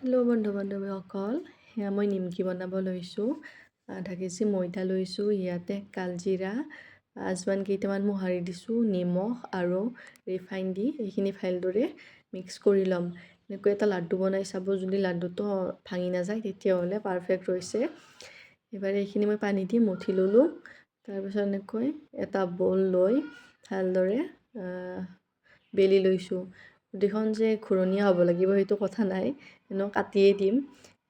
Hello' বন্ধু বান্ধৱীসকল, সেয়া মই নিমকি বনাব লৈছোঁ। আধা কেজি ময়দা লৈছোঁ, ইয়াতে কালজিৰা, আজৱাইন কেইটামান মোহাৰি দিছোঁ, নিমখ আৰু ৰিফাইন দি এইখিনি ভালদৰে মিক্স কৰি ল'ম। এনেকৈ এটা লাড্ডু বনাই চাব, যদি লাড্ডুটো ভাঙি নাযায় তেতিয়াহ'লে পাৰফেক্ট হৈছে। এইবাৰ এইখিনি মই পানী দি মঠি ল'লোঁ। তাৰপিছত এনেকৈ এটা বল লৈ ভালদৰে বেলি লৈছোঁ। গোটেইখন যে ঘূৰণীয়া হ'ব লাগিব সেইটো কথা নাই, এনেও কাটিয়ে দিম।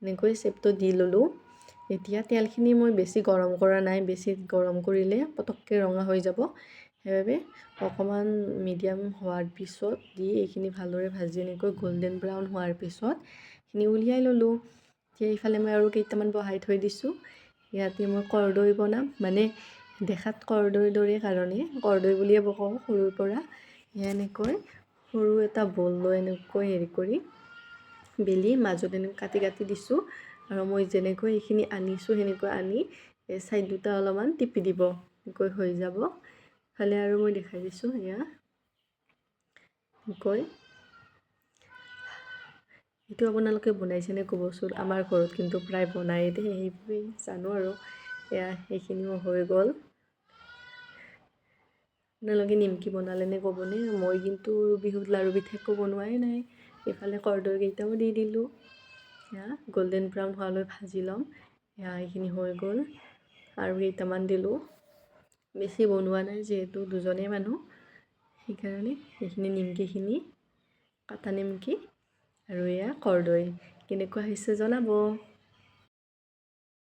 এনেকৈ চেপটো দি ল'লোঁ। এতিয়া তেলখিনি মই বেছি গৰম কৰা নাই, বেছি গৰম কৰিলে পটককৈ ৰঙা হৈ যাব। সেইবাবে অকণমান মিডিয়াম হোৱাৰ পিছত দি এইখিনি ভালদৰে ভাজি এনেকৈ গল্ডেন ব্ৰাউন হোৱাৰ পিছত এইখিনি উলিয়াই ল'লোঁ। এতিয়া এইফালে মই আৰু কেইটামান বহাই থৈ দিছোঁ। ইয়াতে মই কৰ্দৈ বনাম, মানে দেখাত কৰ্দৈৰ দৰে কাৰণে কৰ্দৈ বুলিয়ে কওঁ সৰুৰ পৰা। এনেকৈ সৰু এটা বল লৈ এনেকৈ কৰি বেলি মাজত এনেকৈ কাটি কাটি দিছোঁ। আৰু মই যেনেকৈ এইখিনি আনিছোঁ সেনেকৈ আনি এই ছাইড দুটা অলপমান টিপি দিব, এনেকৈ হৈ যাব। ফালে আৰু মই দেখাই দিছোঁ, এয়া এনেকৈ। এইটো আপোনালোকে বনাইছেনে ক'বচোন। আমাৰ ঘৰত কিন্তু প্ৰায় বনাই দিয়ে, সেইবাবেই জানো আৰু। এয়া এইখিনিও হৈ গ'ল। আপোনালোকে নিমকি বনালেনে ক'বনে। মই কিন্তু বিহুত লাড়ু পিঠা একো বনোৱাই নাই। এইফালে কৰ্দৈ কেইটাও দি দিলোঁ। এয়া গল্ডেন ব্ৰাউন হোৱালৈ ভাজি ল'ম। এয়া এইখিনি হৈ গ'ল। আৰু কেইটামান দিলোঁ, বেছি বনোৱা নাই যিহেতু দুজনেই মানুহ, সেইকাৰণে এইখিনি নিমকিখিনি কাটা নিমকি। আৰু এয়া কৰ্দৈ, কেনেকুৱা হৈছে জনাব।